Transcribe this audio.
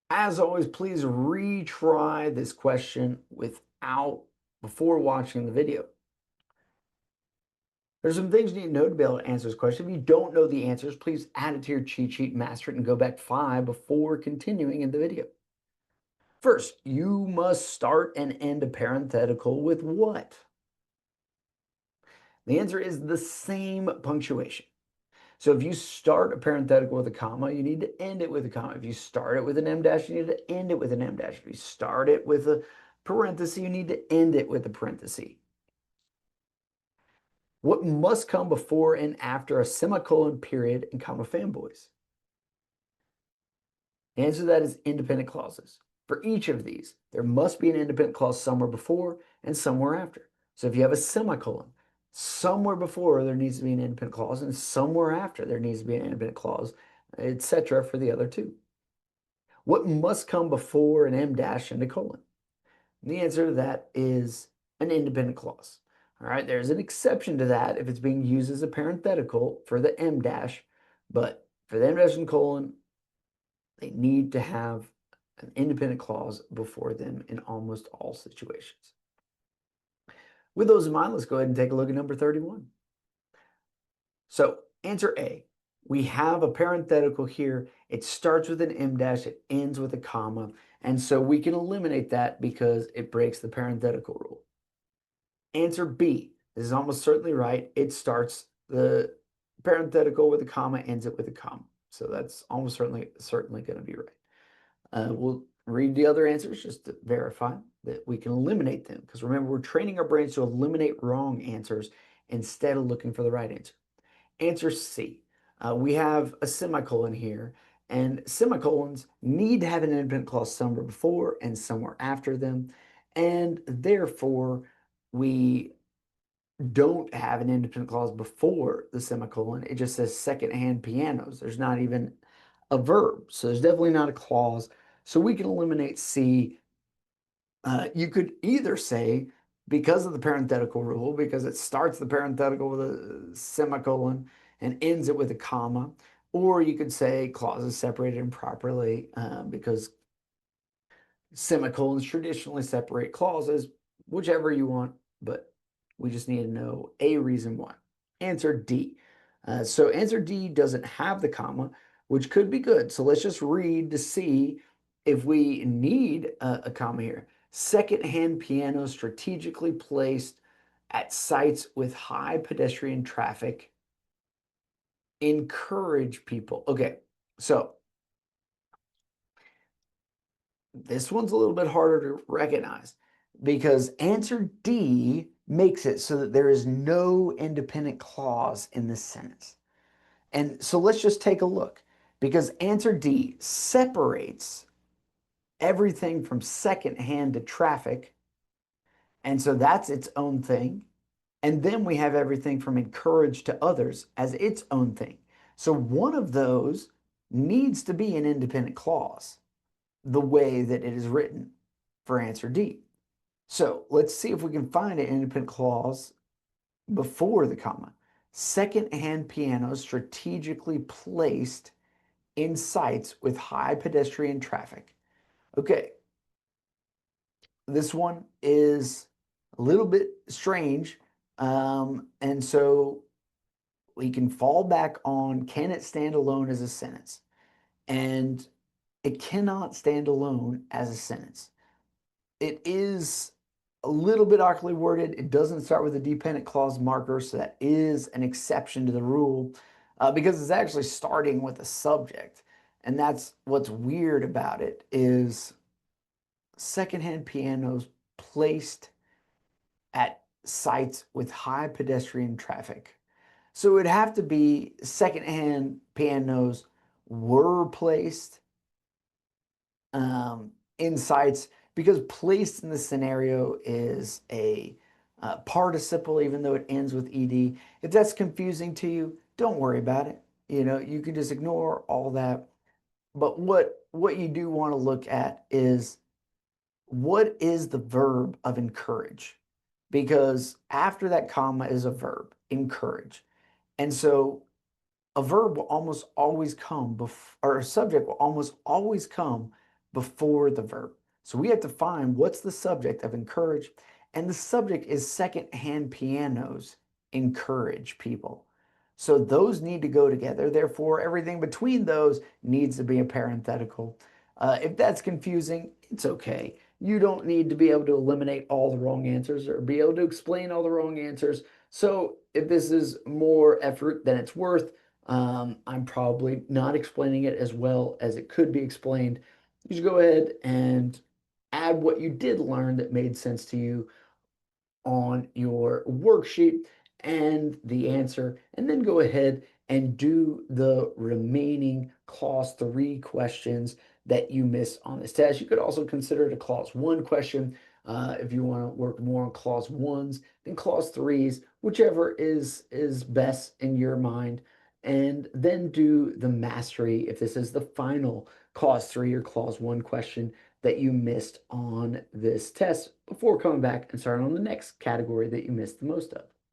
As always, please retry this question before watching the video. There's some things you need to know to be able to answer this question. If you don't know the answers, please add it to your cheat sheet, master it, and go back 5 before continuing in the video. First, you must start and end a parenthetical with what? The answer is the same punctuation. So if you start a parenthetical with a comma, you need to end it with a comma. If you start it with an em dash, you need to end it with an em dash. If you start it with a parenthesis, you need to end it with a parenthesis. What must come before and after a semicolon, period, and comma fanboys? The answer to that is independent clauses. For each of these, there must be an independent clause somewhere before and somewhere after. So if you have a semicolon, somewhere before there needs to be an independent clause, and somewhere after there needs to be an independent clause, etc. for the other two. What must come before an em dash and a colon? And the answer to that is an independent clause. All right, there's an exception to that if it's being used as a parenthetical for the em dash, but for the em dash and colon, they need to have an independent clause before them in almost all situations. With those in mind, let's go ahead and take a look at number 31. So answer A, we have a parenthetical here. It starts with an em dash, it ends with a comma, and so we can eliminate that because it breaks the parenthetical rule. Answer B, this is almost certainly right. It starts the parenthetical with a comma, ends it with a comma. So that's almost certainly going to be right. We'll read the other answers just to verify that we can eliminate them. Because remember, we're training our brains to eliminate wrong answers instead of looking for the right answer. Answer C. We have a semicolon here, and semicolons need to have an independent clause somewhere before and somewhere after them. And therefore, we don't have an independent clause before the semicolon. It just says secondhand pianos. There's not even a verb. So there's definitely not a clause. So we can eliminate C. You could either say, because of the parenthetical rule, because it starts the parenthetical with a semicolon and ends it with a comma, or you could say clauses separated improperly because semicolons traditionally separate clauses, whichever you want, but we just need to know a reason why. Answer D. So answer D doesn't have the comma, which could be good. So let's just read to see if we need a comma here. Secondhand piano strategically placed at sites with high pedestrian traffic encourage people. Okay, so this one's a little bit harder to recognize because answer D makes it so that there is no independent clause in this sentence. And so let's just take a look because answer D separates everything from secondhand to traffic. And so that's its own thing. And then we have everything from encourage to others as its own thing. So one of those needs to be an independent clause the way that it is written for answer D. So let's see if we can find an independent clause before the comma. Second-hand pianos strategically placed in sites with high pedestrian traffic. Okay, this one is a little bit strange. And so we can fall back on, can it stand alone as a sentence? And it cannot stand alone as a sentence. It is a little bit awkwardly worded. It doesn't start with a dependent clause marker, so that is an exception to the rule because it's actually starting with a subject. And that's what's weird about it is secondhand pianos placed at sites with high pedestrian traffic. So it would have to be secondhand pianos were placed in sites because placed in the scenario is a participle, even though it ends with ed. If that's confusing to you, don't worry about it. You know, you can just ignore all that. But what you do want to look at is what is the verb of encourage? Because after that comma is a verb, encourage. And so a verb will almost always come before, or a subject will almost always come before the verb. So we have to find what's the subject of encourage, and the subject is secondhand pianos encourage people. So those need to go together. Therefore, everything between those needs to be a parenthetical. If that's confusing, it's okay. You don't need to be able to eliminate all the wrong answers or be able to explain all the wrong answers. So if this is more effort than it's worth, I'm probably not explaining it as well as it could be explained. You should go ahead and add what you did learn that made sense to you on your worksheet and the answer, and then go ahead and do the remaining clause 3 questions that you missed on this test. You could also consider it a clause 1 question if you want to work more on clause 1s than clause 3s, whichever is best in your mind. And then do the mastery if this is the final clause 3 or clause 1 question that you missed on this test before coming back and starting on the next category that you missed the most of.